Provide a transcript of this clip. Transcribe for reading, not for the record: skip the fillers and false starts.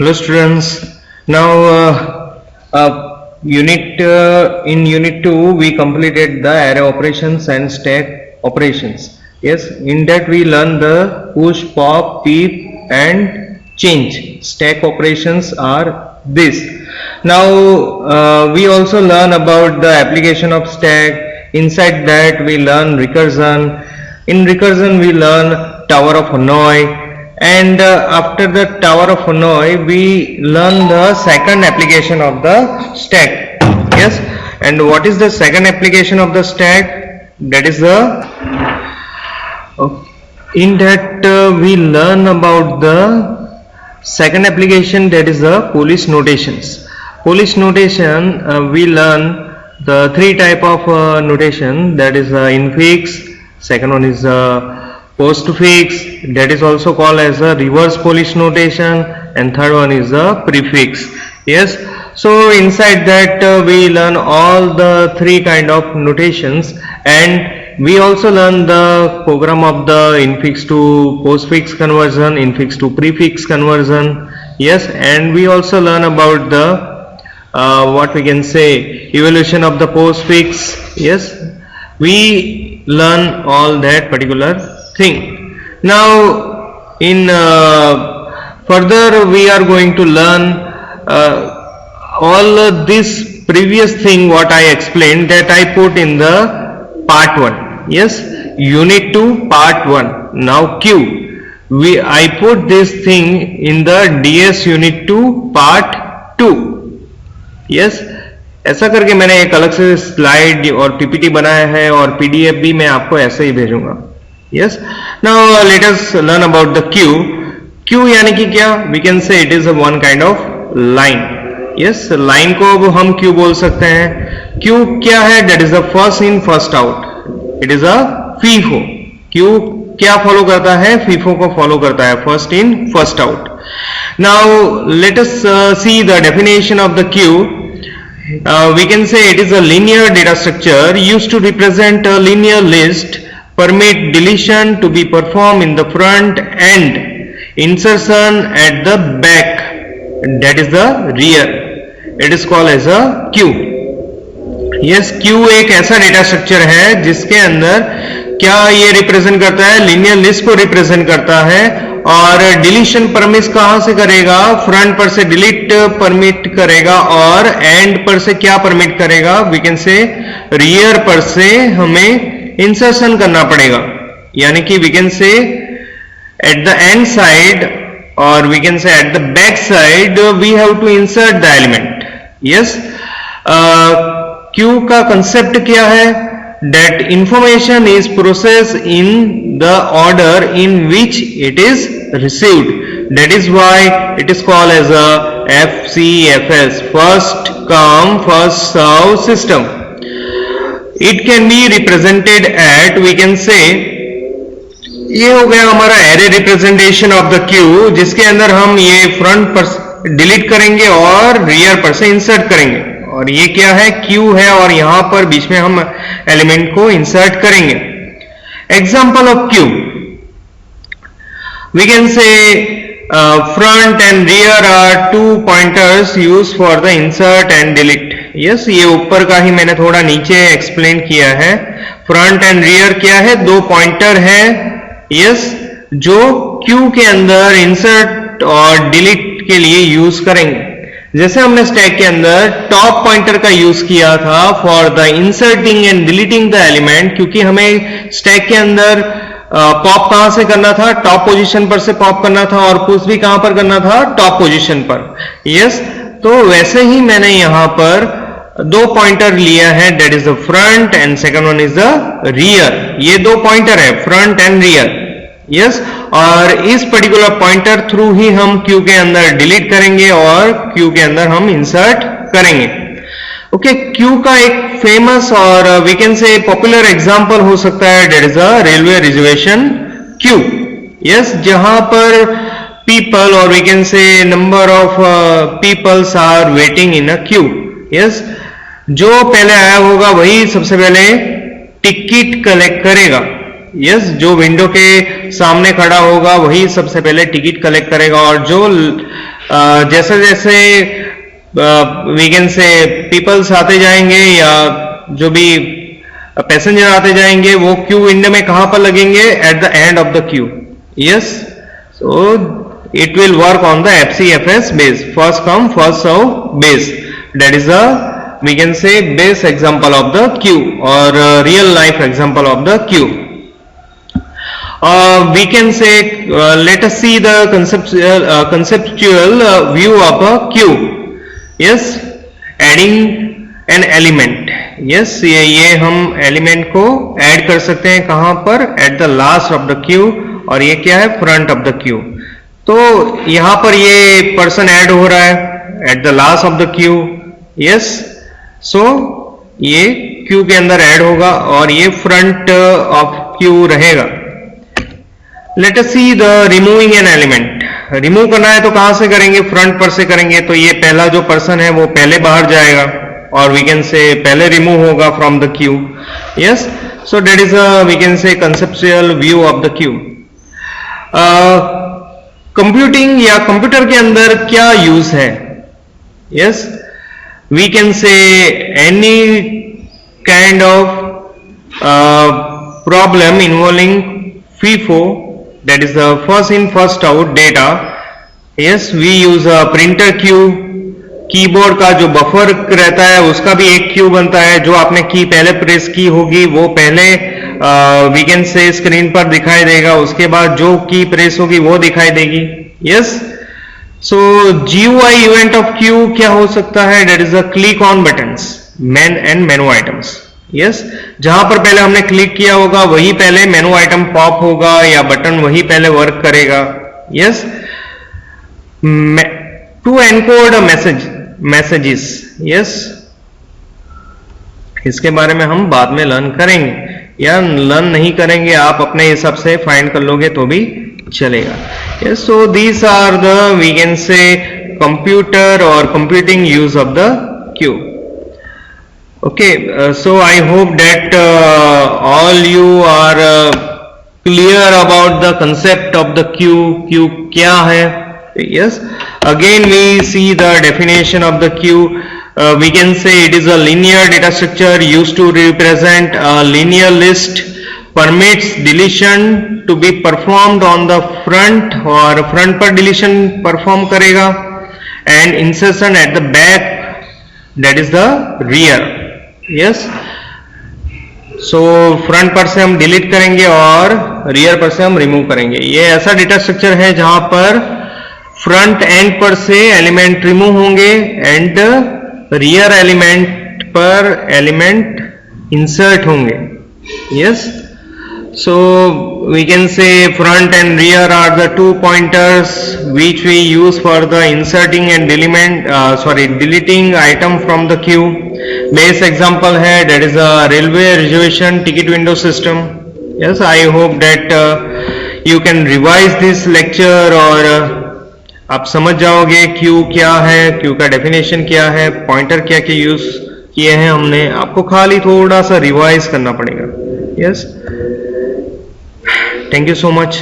Hello students. Now in unit 2 we completed the array operations and stack operations. Yes, in that we learn the push, pop, peep and change. Stack operations are this. Now we also learn about the application of stack. Inside that we learn recursion. In recursion we learn Tower of Hanoi. And after the Tower of Hanoi we learn the second application of the stack. Yes, and what is the second application of the stack? That is the in that we learn about the second application, that is the police notations. Police notation we learn the three type of notation, that is infix, second one is postfix, that is also called as a reverse police notation, and third one is a prefix. Yes, so inside that we learn all the three kind of notations, and we also learn the program of the infix to postfix conversion, infix to prefix conversion. Yes, and we also learn about the what we can say evolution of the postfix. Yes, we learn all that particular thing. Now in further we are going to learn all this previous thing what I explained, that I put in the part 1. Yes, unit 2 part 1. Now Q, I put this thing in the DS unit 2 part 2. Yes, ऐसा करके मैंने एक अलग से slide और PPT बनाया है और पीडीएफ भी मैं आपको ऐसे ही भेजूंगा. Yes, now let us learn about the Q. Q यानी कि क्या? We can say it is a one kind of line. Yes, line को अब हम Q बोल सकते हैं. Q क्या है? That is the first in first out. It is a FIFO. Q क्या फॉलो करता है? FIFO को फॉलो करता है, first in first out. Now let us see the definition of the Q. We can say it is a linear data structure used to represent a linear list, permit deletion to be performed in the front and insertion at the back, that is the rear. It is called as a Q. Yes, Q एक ऐसा data structure है जिसके अंदर क्या ये represent करता है? Linear list को रिप्रेजेंट करता है, और डिलीशन परमिट कहां से करेगा? फ्रंट पर से डिलीट परमिट करेगा, और एंड पर से क्या परमिट करेगा? वी कैन से रियर पर से हमें इंसर्शन करना पड़ेगा. यानी कि we can say at the end side और we can say at the back side we have to insert the element. Yes, queue का कंसेप्ट क्या है? That information is process in the order in which it is received. That is why it is called as a FCFS, first come first serve system. It can be represented at, we can say, ये हो गया हमारा array representation of the Q, जिसके अंदर हम ये front पर delete करेंगे और रियर पर से इंसर्ट करेंगे. और ये क्या है? क्यू है, और यहां पर बीच में हम एलिमेंट को इंसर्ट करेंगे. Example of queue, we can say front and rear are two pointers use for the insert and delete. Yes, ये ऊपर का ही मैंने थोड़ा नीचे एक्सप्लेन किया है. फ्रंट एंड रियर क्या है? दो पॉइंटर है. यस, जो क्यू के अंदर इंसर्ट और डिलीट के लिए यूज करेंगे. जैसे हमने स्टैक के अंदर टॉप पॉइंटर का यूज किया था for the inserting and deleting the element, क्योंकि हमें स्टैक के अंदर पॉप कहां से करना था? टॉप पोजीशन पर से पॉप करना था, और पुश भी कहां पर करना था? टॉप पोजीशन पर. यस, तो वैसे ही मैंने यहां पर दो पॉइंटर लिया है, that is the front end second one is the rear. ये दो पॉइंटर है, फ्रंट एंड रियर. यस, और इस पर्टिकुलर पॉइंटर थ्रू ही हम क्यू के अंदर डिलीट करेंगे और क्यू के अंदर हम इंसर्ट करेंगे. ओके, क्यू का एक फेमस और we can say popular example हो सकता है, that is a railway reservation queue. Yes, जहां पर people, or we can say number of peoples are waiting in a queue. Yes, जो पहले आया होगा वही सबसे पहले टिकट कलेक्ट करेगा. यस, जो विंडो के सामने खड़ा होगा वही सबसे पहले टिकट कलेक्ट करेगा, और जो जैसे जैसे वी कैन से पीपल्स आते जाएंगे या जो भी पैसेंजर आते जाएंगे, वो क्यू विंडो में कहां पर लगेंगे? Eight the end of the queue. Yes, so it will work on the FCFS base, first come first serve base. That is a, we can say, base example of the queue or real life example of the queue. We can say, let us see the conceptual view of a queue. Yes, adding an element. Yes, ये हम element को add कर सकते हैं कहां पर? At the last of the queue, और ये क्या है? Front of the queue. तो यहां पर ये पर्सन ऐड हो रहा है at the last of the queue. Yes, so ये क्यू के अंदर ऐड होगा और ये फ्रंट ऑफ क्यू रहेगा. Let us see the removing an element. Remove करना है तो कहां से करेंगे? फ्रंट पर से करेंगे. तो ये पहला जो पर्सन है वो पहले बाहर जाएगा और वी कैन से पहले रिमूव होगा from the queue. Yes, so that is we can say conceptual view of the queue. Computing या कंप्यूटर के अंदर क्या यूज है? Yes, we can say any kind of problem involving FIFO, that is the first in first out data. Yes, we use a printer queue. Keyboard का जो buffer रहता है उसका भी एक क्यू बनता है. जो आपने की पहले प्रेस की होगी वो पहले वी कैन से स्क्रीन पर दिखाई देगा, उसके बाद जो की प्रेस होगी वो दिखाई देगी. Yes, so GUI event of Q क्या हो सकता है? That is a click on buttons, main and menu items. Yes, जहां पर पहले हमने क्लिक किया होगा वही पहले मेनू आइटम पॉप होगा या बटन वही पहले वर्क करेगा. Yes, to encode messages. Yes, इसके बारे में हम बाद में लर्न करेंगे या लर्न नहीं करेंगे, आप अपने हिसाब से फाइंड कर लोगे तो भी चलेगा. Yes, so these are the we can say computer और computing use of the queue. Okay, so I hope that all you are clear about the concept of the queue. Queue क्या है? Yes, again we see the definition of the queue. We can say it is a linear data structure used to represent a linear list, permits deletion to be performed on the front और front पर deletion perform करेगा and insertion at the back, that is the rear. Yes, so front पर से हम delete करेंगे और rear पर से हम रिमूव करेंगे. ये ऐसा डेटा स्ट्रक्चर है जहां पर फ्रंट एंड पर से एलिमेंट रिमूव होंगे एंड रियर एलिमेंट पर एलिमेंट इंसर्ट होंगे. Yes, so we can say front and rear are the two pointers which we use for the inserting and deleting item from the queue. Base example है, that is a railway reservation ticket window system. Yes, I hope that you can revise this lecture और आप समझ जाओगे Q क्या है, Q का definition क्या है, पॉइंटर क्या क्या यूज किए हैं हमने. आपको खाली थोड़ा सा रिवाइज करना पड़ेगा. Yes, thank you so much.